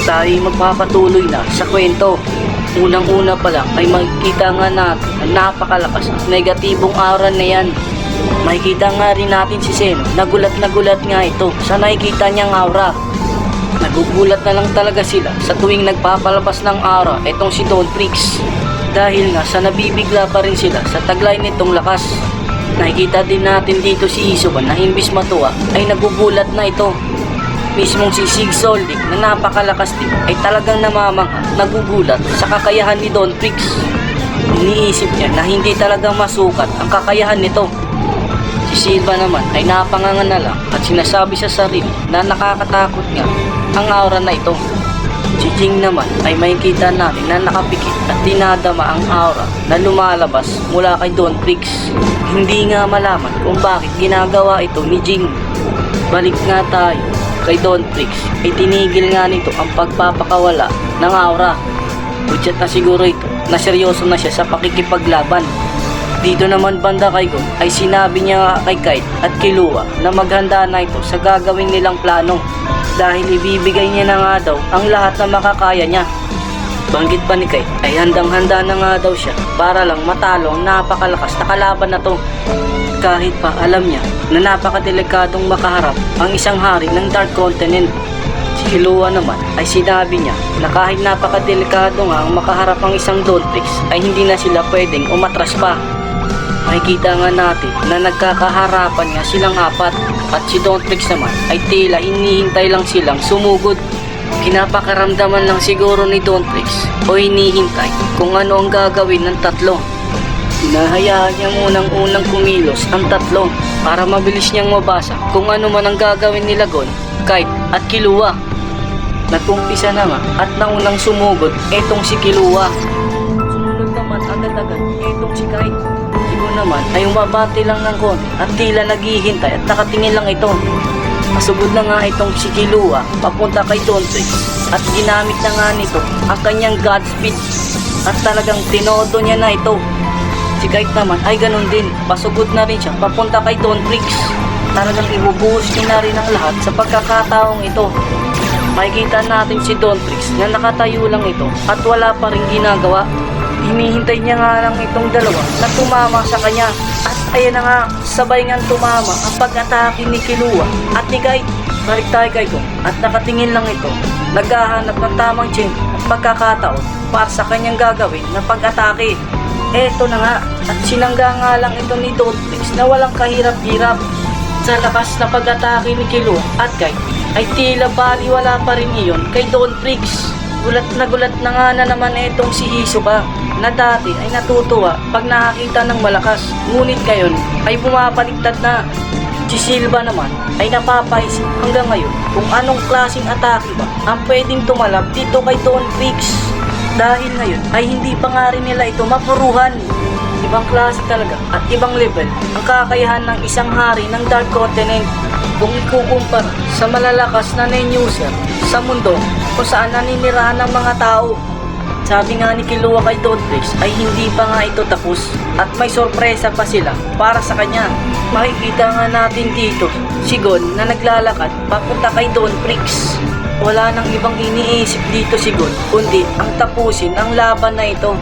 tayo magpapatuloy na sa kwento. Unang-una pa lang ay makikita nga natin ang napakalakas at negatibong aura na yan. Makikita nga rin natin si Zeno, nagulat nga ito sa nakikita niyang aura. Nagugulat na lang talaga sila sa tuwing nagpapalabas ng aura itong si Don Trix. Dahil nga sa nabibigla pa rin sila sa taglay nitong lakas. Nakikita din natin dito si Isoban na imbis matuwa ay nagugulat na ito. Mismong si Sig Soldic na napakalakas din ay talagang namamangha, nagugulat sa kakayahan ni Don Trix. Iniisip niya na hindi talagang masukat ang kakayahan nito. Si Silva naman ay napanganga na lang at sinasabi sa sarili na nakakatakot nga ang aura na ito. Si Jing naman ay makikita natin na nakapikit at dinadama ang aura na lumalabas mula kay Don Trix. Hindi nga malaman kung bakit ginagawa ito ni Jing. Balik nga tayo kay Don Trix ay tinigil nga nito ang pagpapakawala ng aura. Budget na siguro ito na seryoso na siya sa pakikipaglaban. Dito naman banda kay Gon ay sinabi niya kay Kite at Killua na maghanda na ito sa gagawin nilang plano dahil ibibigay niya na nga daw ang lahat na makakaya niya. Banggit pa ni Kite ay handang-handa na nga daw siya para lang matalo ang napakalakas na kalaban na to. Kahit pa alam niya na napakadelikadong makaharap ang isang hari ng Dark Continent. Si Killua naman ay sinabi niya na kahit napakadelikado nga ang makaharap ang isang Don Trix ay hindi na sila pwedeng umatras pa. Makikita nga natin na nagkakaharapan nga silang apat at si Don Trix naman ay tila hinihintay lang silang sumugod. Kinapakaramdaman lang siguro ni Don Trix o hinihintay kung ano ang gagawin ng tatlo. Hinahayaan niya unang kumilos ang tatlo para mabilis niyang mabasa kung ano man ang gagawin nila Gon, Kite at Killua. Nagkumpisa na nga at naunang sumugod etong si Killua. Sumunod naman agad-agad etong si Kite. Siguro naman ay umabati lang ng konti at tila naghihintay at nakatingin lang ito. Masugod na nga itong si Killua papunta kay Don Trix at ginamit na nga nito ang kanyang Godspeed at talagang tinodo niya na ito. Si Kite naman ay ganun din, pasugod na rin siya papunta kay Don Trix. Talagang ibubuhos niya na rin ang lahat sa pagkakataong ito. Makikita natin si Don Trix na nakatayo lang ito at wala pa rin ginagawa. Hinihintay niya nga lang itong dalawa na tumama sa kanya. At ayan na nga, sabay nga tumama ang pag-atake ni Killua at ni Kite. Balik tayo kay Gon at nakatingin lang ito. Naghahanap ng tamang chance at pagkakataon para sa kanyang gagawin na pag-atake. Eto na nga, at sinangga nga lang ito ni Don Trix na walang kahirap-hirap. Sa lakas na pag-atake ni Killua at Kite ay tila baliwala pa rin iyon kay Don Trix. Gulat na nga na naman itong si Hisoka na dati ay natutuwa pag nakakita ng malakas, ngunit ngayon ay bumapaligtad na. Si Silva naman ay napapaisip hanggang ngayon kung anong klaseng atake ba ang pwedeng tumalab dito kay Don Trix. Dahil ngayon ay hindi pa nga rin nila ito mapuruhan. Ibang klase talaga at ibang level ang kakayahan ng isang hari ng Dark Continent kung ikukumpara sa malalakas na Nenyuser sa mundo kung saan naninirahan ng mga tao. Sabi nga ni Killua kay Don Trix ay hindi pa nga ito tapos at may sorpresa pa sila para sa kanya. Makikita nga natin dito si Gon na naglalakad papunta kay Don Trix. Wala nang ibang iniisip dito si Gon kundi ang tapusin ang laban na ito.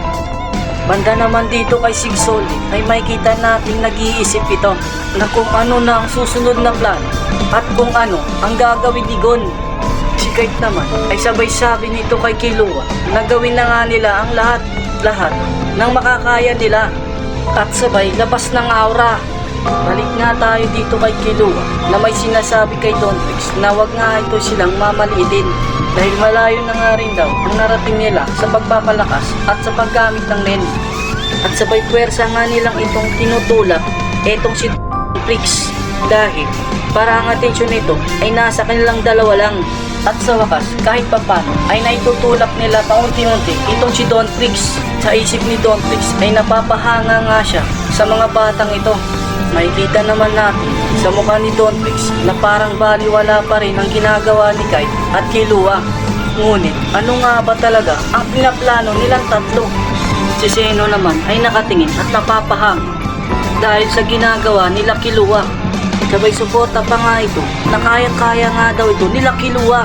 Banda naman dito kay Sig Soldic ay makikita natin nag-iisip ito na kung ano na ang susunod na plan at kung ano ang gagawin ni Gon. Si Kite naman ay sabay sabi nito kay Killua na gawin na nga nila ang lahat ng makakaya nila at sabay labas ng aura. Balik nga tayo dito kay Killua na may sinasabi kay Don Trix na wag nga ito silang mamaliitin dahil malayo na nga rin daw ang narating nila sa pagpapalakas at sa paggamit ng Nen. At sabay puwersa nga nilang itong tinutulak etong si Don Trix dahil para ang atensyon nito ay nasa kanilang dalawa lang. At sa wakas, kahit papano ay naitutulak nila paunti-unti itong si Don Trix. Sa isip ni Don Trix ay napapahanga nga siya sa mga batang ito. Makikita naman natin sa mukha ni Don Trix na parang baliwala pa rin ang ginagawa ni Kite at Killua. Ngunit ano nga ba talaga ang pinaplano nilang tatlo? Si Zeno naman ay nakatingin at napapahang dahil sa ginagawa nila Killua. Sabay suporta pa nga ito na kayang-kaya nga daw ito nila Killua.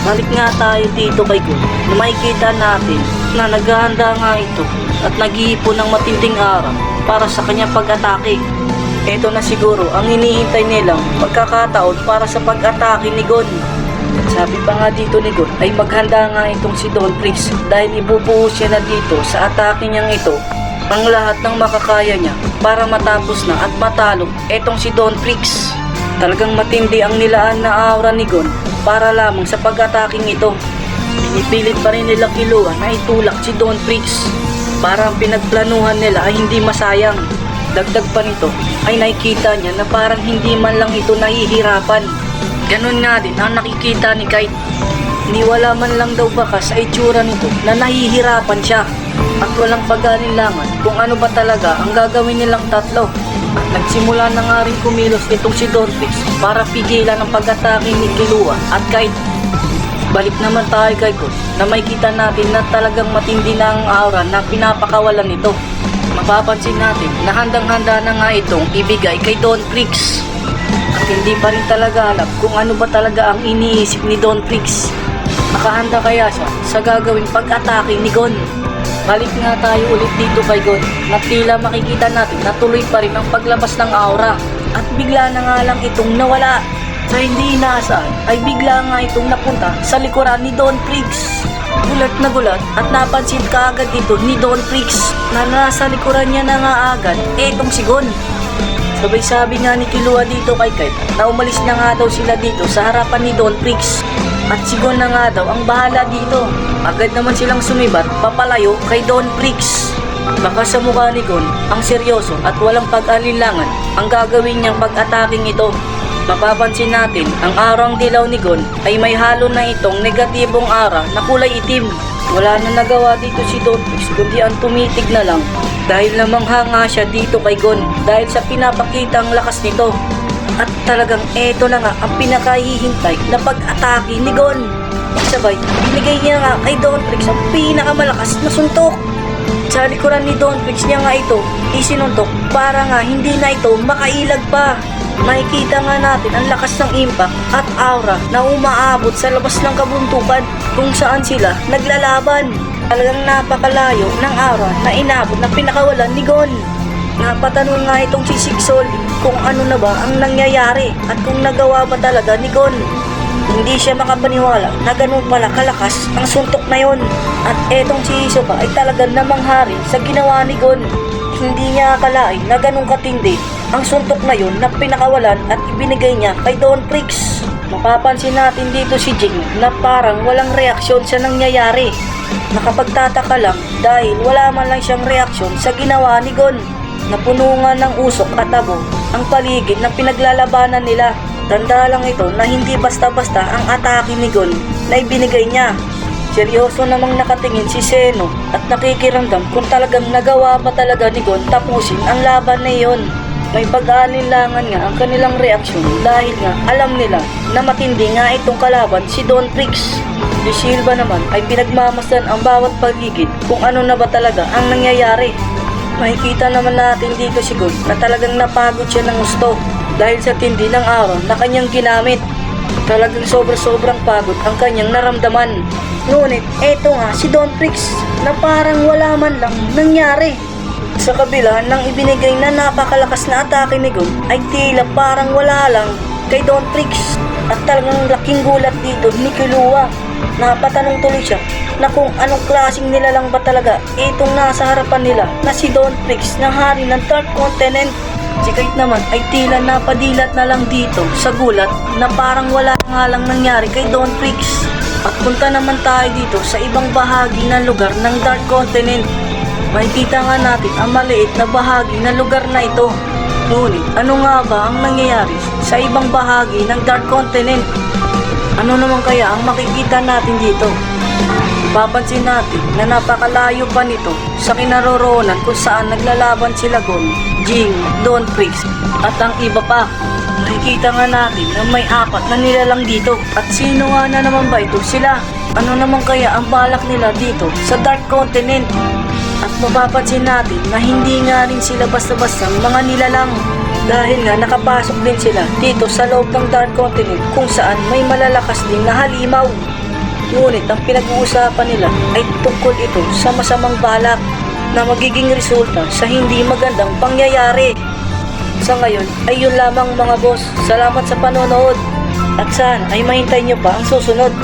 Balik nga tayo dito kay Gon na makikita natin na naghahanda nga ito at nag-iipon ng matinding araw para sa kanyang pag-atake. Ito na siguro ang hinihintay nilang pagkakataon para sa pag-atake ni Gon. At sabi pa nga dito ni Gon ay maghanda nga itong si Don Trix dahil ibubuhos siya na dito sa atake niyang ito ang lahat ng makakaya niya para matapos na at matalo etong si Don Trix. Talagang matindi ang nilaan na aura ni Gon para lamang sa pag-ataking ito. Pinipilit pa rin nila Killua na itulak si Don Trix para ang pinagplanuhan nila ay hindi masayang. Dagdag pa nito ay nakikita niya na parang hindi man lang ito nahihirapan. Ganun nga din ang nakikita ni Kite. Niwala man lang daw baka sa itsura nito na nahihirapan siya at walang pag-alinlangan kung ano ba talaga ang gagawin nilang tatlo. At nagsimula na nga rin kumilos itong si Don Trix para pigilan ang pag-atake ni Killua at Kite. Balik naman tayo kay Gon na makikita natin na talagang matindi na ang aura na pinapakawalan nito. Mapapansin natin na handang-handa na nga itong ibigay kay Don Trix. At hindi pa rin talaga alam kung ano ba talaga ang iniisip ni Don Trix. Nakahanda kaya siya sa gagawing pag-atake ni Gon. Balik nga tayo ulit dito kay Gon na tila makikita natin na tuloy pa rin ang paglabas ng aura. At bigla na nga lang itong nawala. Sa hindi inaasahan ay bigla nga itong napunta sa likuran ni Don Trix. Gulat na gulat at napansin kaagad dito ni Don Trix na nasa likuran niya na nga agad etong si Gon. Sabay sabi nga ni Killua dito kay Kite na umalis na nga daw sila dito sa harapan ni Don Trix. At si Gon na nga daw ang bahala dito. Agad naman silang sumibat papalayo kay Don Trix. Baka sa mukha ni Gon ang seryoso at walang pag-alinlangan ang gagawin niyang pag-ataking ito. Mapapansin natin ang arang dilaw ni Gon ay may halo na itong negatibong ara na kulay itim. Wala na nagawa dito si Don Trix kundi ang tumitig na lang dahil namangha nga siya dito kay Gon dahil sa pinapakitang lakas nito. At talagang eto na nga ang pinakahihintay na pag-atake ni Gon. Sabay, binigay niya nga kay Don Trix ang pinakamalakas na suntok. Sa likuran ni Don Trix niya nga ito isinuntok para nga hindi na ito makailag pa. Makikita nga natin ang lakas ng impact at aura na umaabot sa labas ng kabuntukan kung saan sila naglalaban. Talagang napakalayo ng aura na inabot na pinakawalan ni Gon. Napatanong nga itong si Siksol kung ano na ba ang nangyayari at kung nagawa ba talaga ni Gon. Hindi siya makapaniwala na ganun pala kalakas ang suntok na yon. At etong si Hisoka ay talagang namanghari sa ginawa ni Gon. Hindi niya akalain na ganun katindi ang suntok na yun na pinakawalan at ibinigay niya kay Don Trix. Mapapansin natin dito si Jing na parang walang reaksyon sa nangyayari. Nakapagtataka lang dahil wala man lang siyang reaksyon sa ginawa ni Gon. Napuno nga ng usok at abo ang paligid ng pinaglalabanan nila. Tanda lang ito na hindi basta-basta ang atake ni Gon na ibinigay niya. Seryoso namang nakatingin si Zeno at nakikiramdam kung talagang nagawa ba talaga ni Gon tapusin ang laban na iyon. May pag-aalinlangan nga ang kanilang reaksyon dahil nga alam nila na matindi nga itong kalaban si Don Trix. Si Silva naman ay pinagmamasdan ang bawat paligid kung ano na ba talaga ang nangyayari. Makikita naman natin dito si Gon na talagang napagod siya ng gusto dahil sa tindi ng araw na kanyang ginamit. Talagang sobrang pagod ang kanyang naramdaman. Ngunit eto nga si Don Trix na parang wala man lang nangyari. Sa kabila ng ibinigay na napakalakas na atake ni Gon ay tila parang wala lang kay Don Trix. At talagang laking gulat dito ni Killua. Napatanong tuloy siya na kung anong klaseng nilalang ba talaga itong nasa harapan nila na si Don Trix na hari ng Dark Continent. Si Kite naman ay tila napadilat na lang dito sa gulat na parang wala nga lang nangyari kay Don Trix. At punta naman tayo dito sa ibang bahagi ng lugar ng Dark Continent. Makikita nga natin ang maliit na bahagi ng lugar na ito. Ngunit ano nga ba ang nangyayari sa ibang bahagi ng Dark Continent? Ano naman kaya ang makikita natin dito? Papansin natin na napakalayo pa nito sa kinaroroonan kung saan naglalaban sila Gon, Jing, Don Trix at ang iba pa. Nakikita nga natin na may 4 na nilalang dito. At sino nga na naman ba ito sila? Ano naman kaya ang balak nila dito sa Dark Continent? At mapapansin natin na hindi nga rin sila basta-basta mga nilalang. Dahil nga nakapasok din sila dito sa loob ng Dark Continent kung saan may malalakas din na halimaw. Ngunit ang pinag-uusapan nila ay tungkol ito sa masamang balak na magiging resulta sa hindi magandang pangyayari. Sa ngayon ay yun lamang mga boss. Salamat sa panonood at sana ay mahintay nyo pa ang susunod.